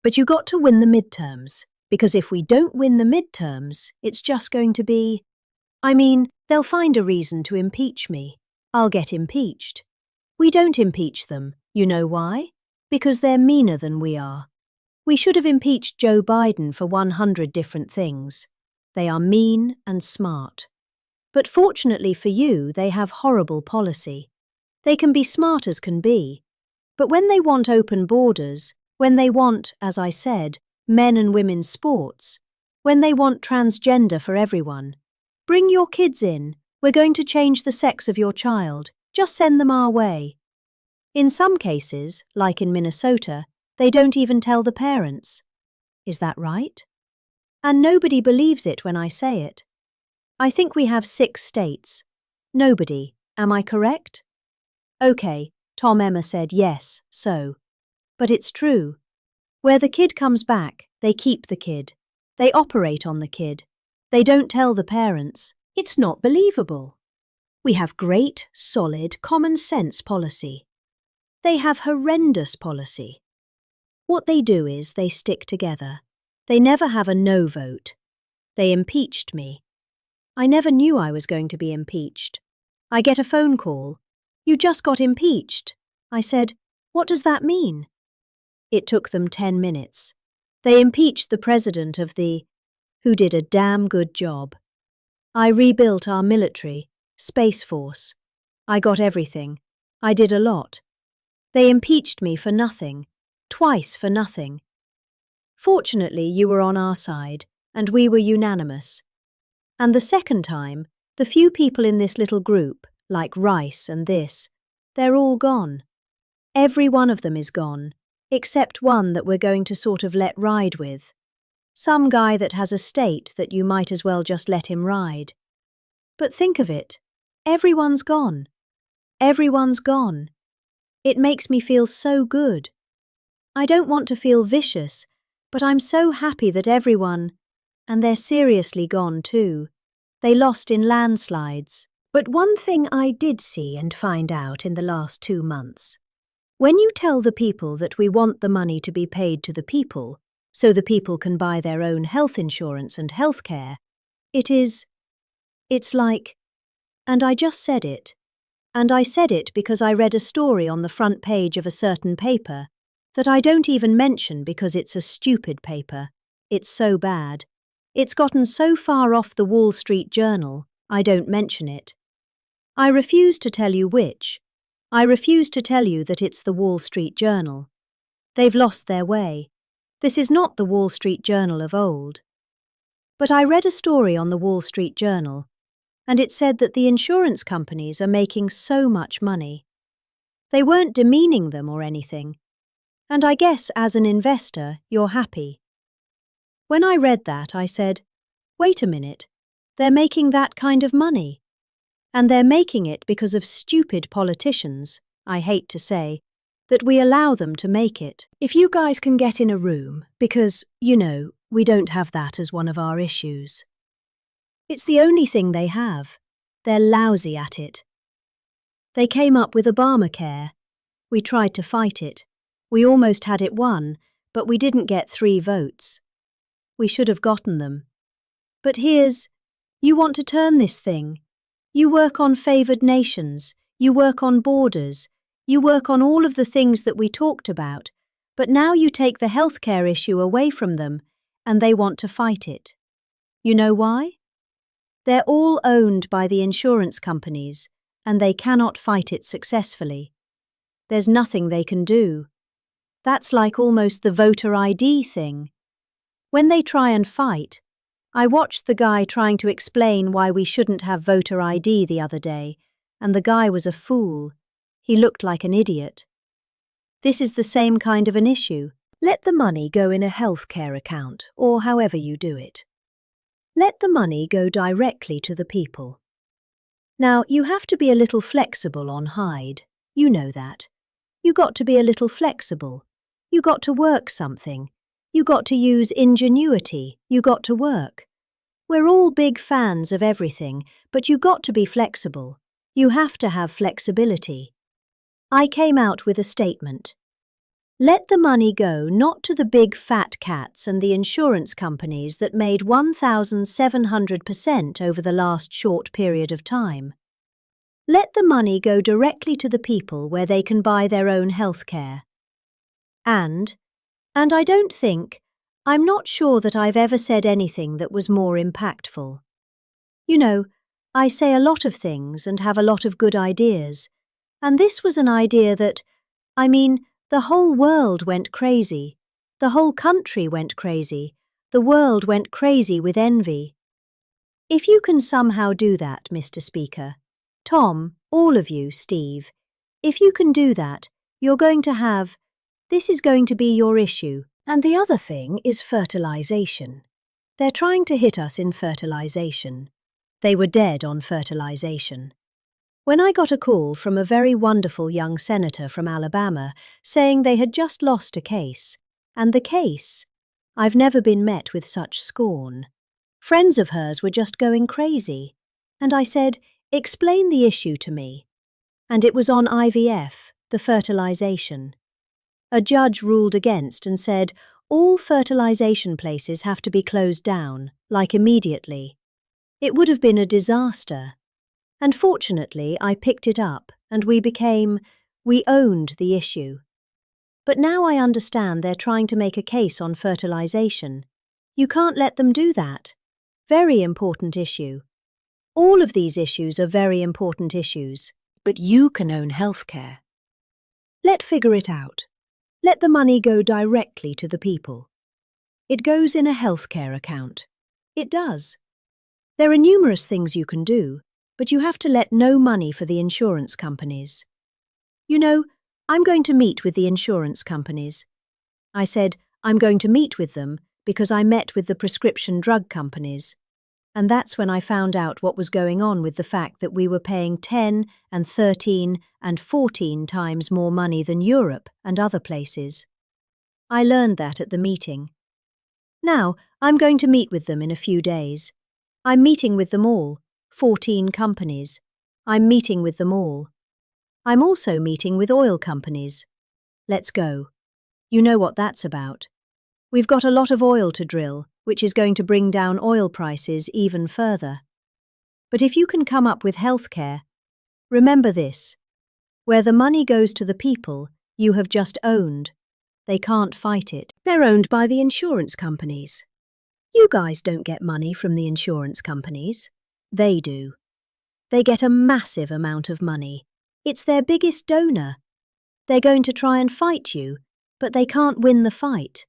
But you got to win the midterms, because if we don't win the midterms, it's just going to be… they'll find a reason to impeach me. I'll get impeached. We don't impeach them. You know why? Because they're meaner than we are. We should have impeached Joe Biden for 100 different things. They are mean and smart. But fortunately for you, they have horrible policy. They can be smart as can be. But when they want open borders, when they want, as I said, men and women's sports, when they want transgender for everyone, bring your kids in. We're going to change the sex of your child. Just send them our way. In some cases, like in Minnesota, they don't even tell the parents. Is that right? And nobody believes it when I say it. I think we have 6 states. Nobody, am I correct? Okay, Tom Emma said yes, so. But it's true. Where the kid comes back, they keep the kid. They operate on the kid. They don't tell the parents. It's not believable. We have great, solid, common sense policy. They have horrendous policy. What they do is they stick together. They never have a no vote. They impeached me. I never knew I was going to be impeached. I get a phone call. You just got impeached. I said, what does that mean? It took them 10 minutes. They impeached the president of who did a damn good job. I rebuilt our military, Space Force. I got everything. I did a lot. They impeached me for nothing, twice for nothing. Fortunately, you were on our side, and we were unanimous. And the second time, the few people in this little group, like Rice and this, they're all gone. Every one of them is gone, except one that we're going to sort of let ride with. Some guy that has a state that you might as well just let him ride. But think of it. Everyone's gone. Everyone's gone. It makes me feel so good. I don't want to feel vicious, but I'm so happy that everyone, and they're seriously gone too. They lost in landslides. But one thing I did see and find out in the last 2 months. When you tell the people that we want the money to be paid to the people, so the people can buy their own health insurance and health care, it's like, and I just said it. And I said it because I read a story on the front page of a certain paper that I don't even mention because it's a stupid paper. It's so bad. It's gotten so far off the Wall Street Journal, I don't mention it. I refuse to tell you which. I refuse to tell you that it's the Wall Street Journal. They've lost their way. This is not the Wall Street Journal of old. But I read a story on the Wall Street Journal, and it said that the insurance companies are making so much money. They weren't demeaning them or anything. And I guess as an investor, you're happy. When I read that, I said, wait a minute, they're making that kind of money. And they're making it because of stupid politicians, I hate to say, that we allow them to make it. If you guys can get in a room, because, we don't have that as one of our issues. It's the only thing they have. They're lousy at it. They came up with Obamacare. We tried to fight it. We almost had it won, but we didn't get 3 votes. We should have gotten them. But you want to turn this thing. You work on favoured nations, you work on borders, you work on all of the things that we talked about, but now you take the healthcare issue away from them and they want to fight it. You know why? They're all owned by the insurance companies and they cannot fight it successfully. There's nothing they can do. That's like almost the voter ID thing. When they try and fight, I watched the guy trying to explain why we shouldn't have voter ID the other day, and the guy was a fool. He looked like an idiot. This is the same kind of an issue. Let the money go in a healthcare account, or however you do it. Let the money go directly to the people. Now, you have to be a little flexible on Hyde. You know that. You got to be a little flexible. You got to work something. You got to use ingenuity. You got to work. We're all big fans of everything, but you got to be flexible. You have to have flexibility. I came out with a statement. Let the money go not to the big fat cats and the insurance companies that made 1,700% over the last short period of time. Let the money go directly to the people where they can buy their own health care. And I'm not sure that I've ever said anything that was more impactful. You know, I say a lot of things and have a lot of good ideas, and this was an idea that, the whole world went crazy. The whole country went crazy. The world went crazy with envy. If you can somehow do that, Mr. Speaker, Tom, all of you, Steve, if you can do that, this is going to be your issue. And the other thing is fertilization. They're trying to hit us in fertilization. They were dead on fertilization. When I got a call from a very wonderful young senator from Alabama saying they had just lost a case, and the case, I've never been met with such scorn. Friends of hers were just going crazy. And I said, explain the issue to me. And it was on IVF, the fertilization. A judge ruled against and said, all fertilization places have to be closed down, like immediately. It would have been a disaster. And fortunately, I picked it up and we owned the issue. But now I understand they're trying to make a case on fertilization. You can't let them do that. Very important issue. All of these issues are very important issues. But you can own healthcare. Let's figure it out. Let the money go directly to the people. It goes in a healthcare account. It does. There are numerous things you can do, but you have to let no money for the insurance companies. You know, I'm going to meet with the insurance companies. I said, I'm going to meet with them because I met with the prescription drug companies. And that's when I found out what was going on with the fact that we were paying 10 and 13 and 14 times more money than Europe and other places. I learned that at the meeting. Now, I'm going to meet with them in a few days. I'm meeting with them all, 14 companies. I'm meeting with them all. I'm also meeting with oil companies. Let's go. You know what that's about. We've got a lot of oil to drill, which is going to bring down oil prices even further. But if you can come up with healthcare, remember this. Where the money goes to the people, you have just owned. They can't fight it. They're owned by the insurance companies. You guys don't get money from the insurance companies. They do. They get a massive amount of money. It's their biggest donor. They're going to try and fight you, but they can't win the fight.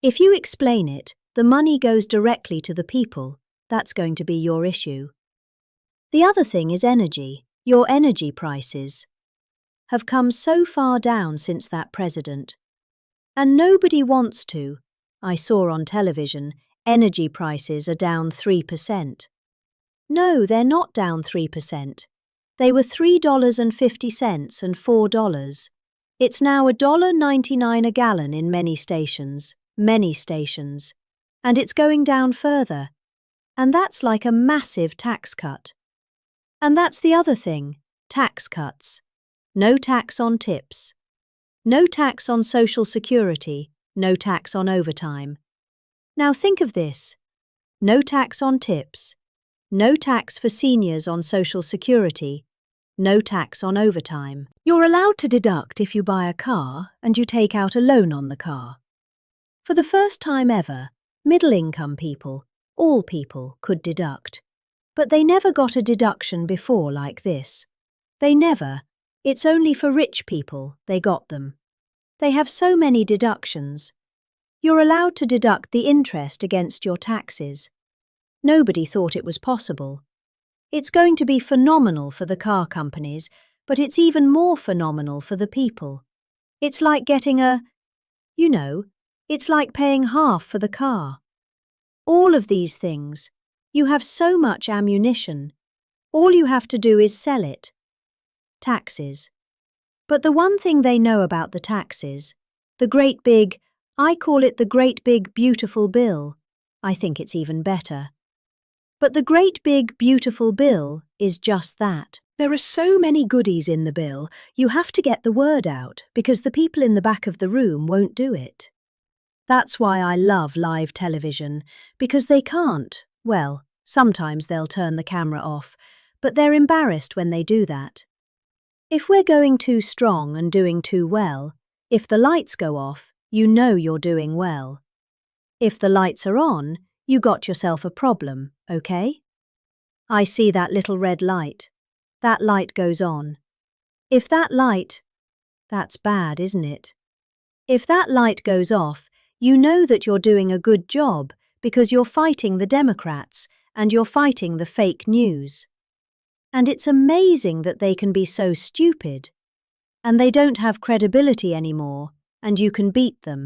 If you explain it, the money goes directly to the people. That's going to be your issue. The other thing is energy. Your energy prices have come so far down since that president. And nobody wants to. I saw on television, energy prices are down 3%. No, they're not down 3%. They were $3.50 and $4. It's now $1.99 a gallon in many stations. And it's going down further. And that's like a massive tax cut. And that's the other thing, tax cuts. No tax on tips. No tax on Social Security, no tax on overtime. Now think of this. No tax on tips. No tax for seniors on Social Security. No tax on overtime. You're allowed to deduct if you buy a car and you take out a loan on the car. For the first time ever, middle-income people, all people, could deduct. But they never got a deduction before like this. They never. It's only for rich people they got them. They have so many deductions. You're allowed to deduct the interest against your taxes. Nobody thought it was possible. It's going to be phenomenal for the car companies, but it's even more phenomenal for the people. It's like getting it's like paying half for the car. All of these things. You have so much ammunition. All you have to do is sell it. Taxes. But the one thing they know about the taxes, I call it the great big beautiful bill. I think it's even better. But the great big beautiful bill is just that. There are so many goodies in the bill, you have to get the word out because the people in the back of the room won't do it. That's why I love live television, because they can't. Well, sometimes they'll turn the camera off, but they're embarrassed when they do that. If we're going too strong and doing too well, if the lights go off, you know you're doing well. If the lights are on, you got yourself a problem, okay? I see that little red light. That light goes on. If that light... That's bad, isn't it? If that light goes off, you know that you're doing a good job because you're fighting the Democrats and you're fighting the fake news. And it's amazing that they can be so stupid. And they don't have credibility anymore, and you can beat them.